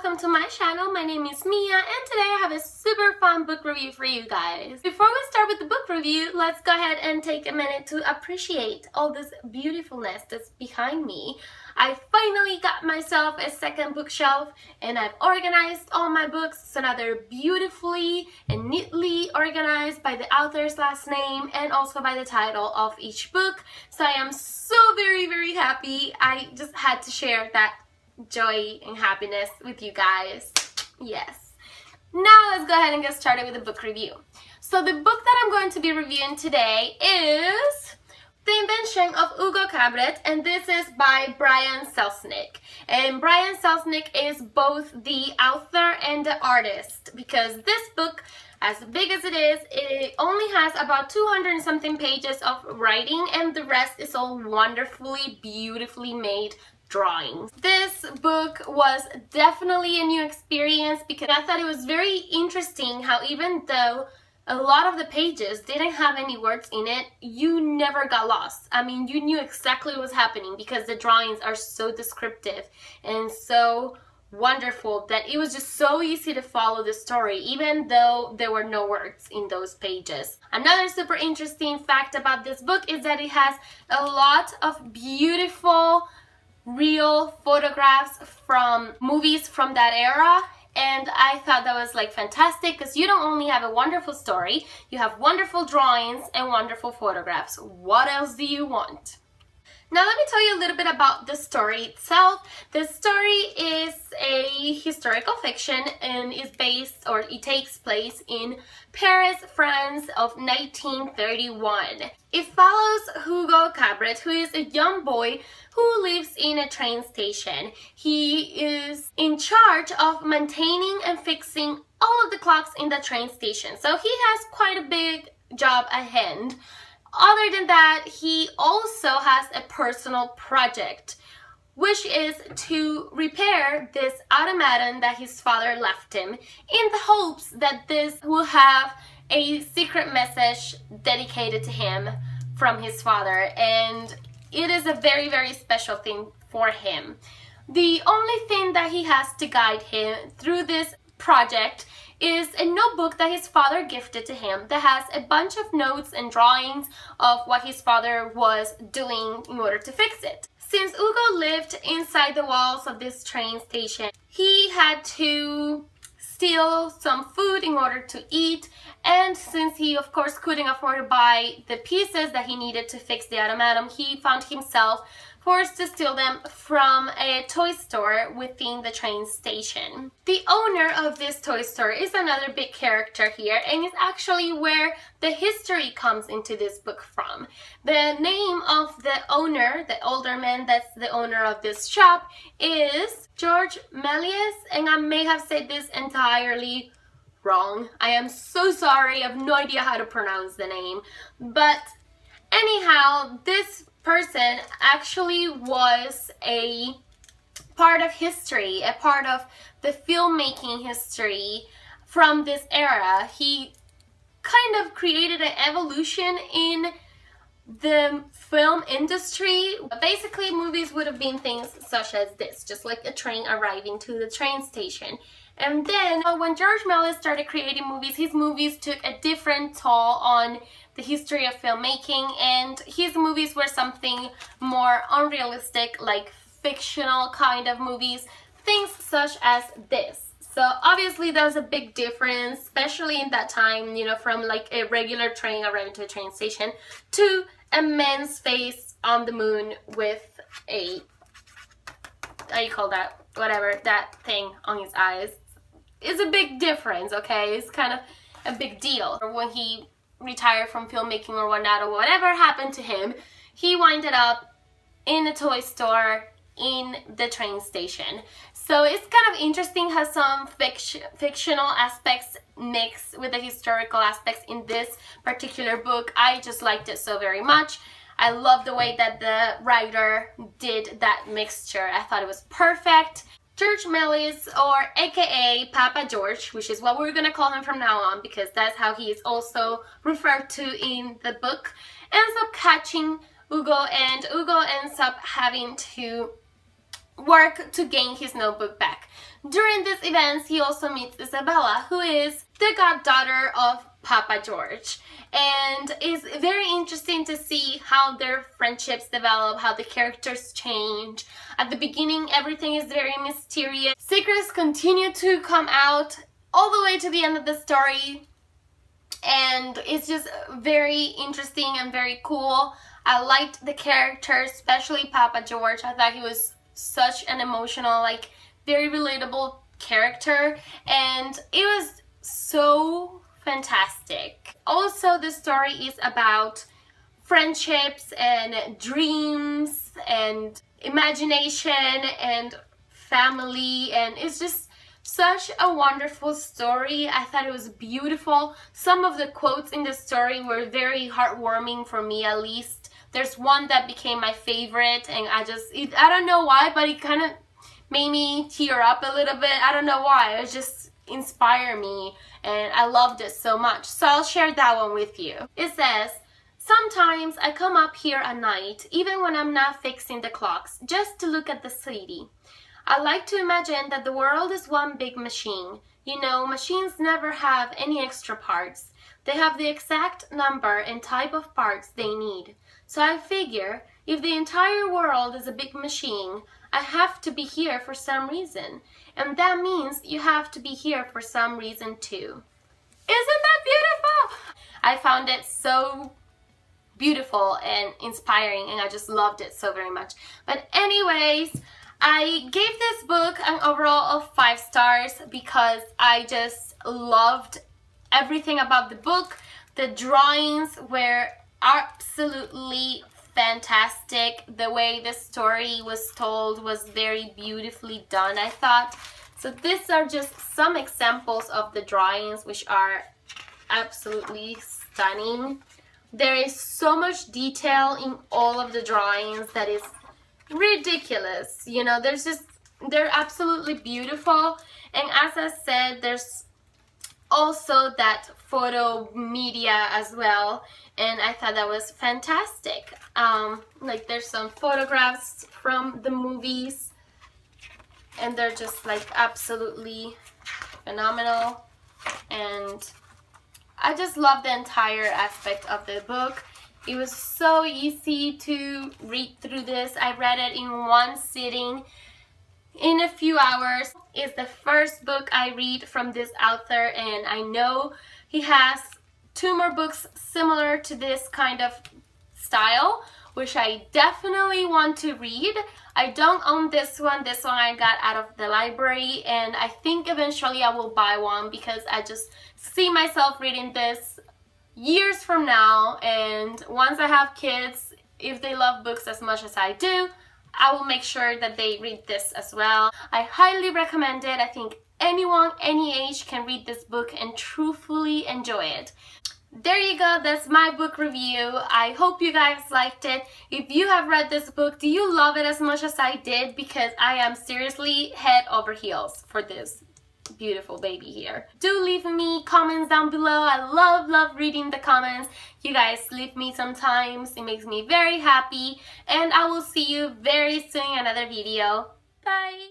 welcome to my channel. My name is Mia and today I have a super fun book review for you guys. Before we start with the book review, let's go ahead and take a minute to appreciate all this beautifulness that's behind me. I finally got myself a second bookshelf and I've organized all my books so now they're beautifully and neatly organized by the author's last name and also by the title of each book. So I am so very happy. I just had to share that joy and happiness with you guys. Yes. Now let's go ahead and get started with the book review. So the book that I'm going to be reviewing today is The Invention of Hugo Cabret, and this is by Brian Selznick. And Brian Selznick is both the author and the artist because this book, as big as it is, it only has about 200 and something pages of writing and the rest is all wonderfully, beautifully made drawings. This book was definitely a new experience because I thought it was very interesting how even though a lot of the pages didn't have any words in it, you never got lost. I mean, you knew exactly what was happening because the drawings are so descriptive and so wonderful that it was just so easy to follow the story even though there were no words in those pages. Another super interesting fact about this book is that it has a lot of beautiful real photographs from movies from that era, and I thought that was like fantastic because you don't only have a wonderful story, you have wonderful drawings and wonderful photographs. What else do you want? Now let me tell you a little bit about the story itself. The story is a historical fiction and is based, or it takes place in Paris, France of 1931. It follows Hugo Cabret, who is a young boy who lives in a train station. He is in charge of maintaining and fixing all of the clocks in the train station. So he has quite a big job at hand. Other than that, he also has a personal project, which is to repair this automaton that his father left him in the hopes that this will have a secret message dedicated to him from his father, and it is a very special thing for him. The only thing that he has to guide him through this project is a notebook that his father gifted to him that has a bunch of notes and drawings of what his father was doing in order to fix it. Since Hugo lived inside the walls of this train station, he had to steal some food in order to eat, and since he of course couldn't afford to buy the pieces that he needed to fix the automaton, he found himself forced to steal them from a toy store within the train station. The owner of this toy store is another big character here and is actually where the history comes into this book from. The name of the owner, the older man that's the owner of this shop, is George Méliès, and I may have said this entirely wrong. I am so sorry, I have no idea how to pronounce the name. But anyhow, this person actually was a part of history, a part of the filmmaking history from this era. He kind of created an evolution in the film industry. Basically, movies would have been things such as this, just like a train arriving to the train station. And then when George Méliès started creating movies, his movies took a different toll on the history of filmmaking, and his movies were something more unrealistic, like fictional kind of movies, things such as this. So obviously there's a big difference, especially in that time, you know, from like a regular train arriving to a train station to a man's face on the moon with a, how you call that, whatever, that thing on his eyes. It's a big difference, okay? It's kind of a big deal. When he retired from filmmaking or whatnot, or whatever happened to him, he winded up in a toy store in the train station. So it's kind of interesting how some fictional aspects mix with the historical aspects in this particular book. I just liked it so very much. I love the way that the writer did that mixture. I thought it was perfect. George Méliès, or aka Papa George, which is what we're gonna call him from now on because that's how he is also referred to in the book, ends up catching Hugo, and Hugo ends up having to work to gain his notebook back. During these events, he also meets Isabella, who is the goddaughter of Papa George, and it's very interesting to see how their friendships develop, how the characters change. At the beginning, everything is very mysterious. Secrets continue to come out all the way to the end of the story, and it's just very interesting and very cool. I liked the characters, especially Papa George. I thought he was such an emotional, like, very relatable character, and it was so fantastic. Also, the story is about friendships and dreams and imagination and family, and it's just such a wonderful story. I thought it was beautiful. Some of the quotes in the story were very heartwarming for me, at least. There's one that became my favorite, and I don't know why, but it kind of made me tear up a little bit. I don't know why. It just inspired me, and I loved it so much. So I'll share that one with you. It says, "Sometimes I come up here at night, even when I'm not fixing the clocks, just to look at the city. I like to imagine that the world is one big machine. You know, machines never have any extra parts. They have the exact number and type of parts they need. So I figure, if the entire world is a big machine, I have to be here for some reason. And that means you have to be here for some reason too." Isn't that beautiful? I found it so beautiful and inspiring, and I just loved it so very much. But anyways, I gave this book an overall of 5 stars because I just loved everything about the book. The drawings were absolutely fantastic. The way the story was told was very beautifully done, I thought. So these are just some examples of the drawings, which are absolutely stunning. There is so much detail in all of the drawings that is ridiculous. You know, they're absolutely beautiful. And as I said, there's also that photo media as well, and I thought that was fantastic. Like, there's some photographs from the movies, and they're just like absolutely phenomenal, and I just love the entire aspect of the book. It was so easy to read through this. I read it in one sitting in a few hours. It's the first book I read from this author, and I know he has 2 more books similar to this kind of style, which I definitely want to read. I don't own this one. This one I got out of the library, and I think eventually I will buy one because I just see myself reading this years from now, and once I have kids, if they love books as much as I do, I will make sure that they read this as well. I highly recommend it. I think anyone, any age can read this book and truthfully enjoy it. There you go, that's my book review. I hope you guys liked it. If you have read this book, do you love it as much as I did? Because I am seriously head over heels for this beautiful baby here. Do leave me comments down below. I love reading the comments. You guys leave me sometimes. It makes me very happy, and I will see you very soon in another video. Bye!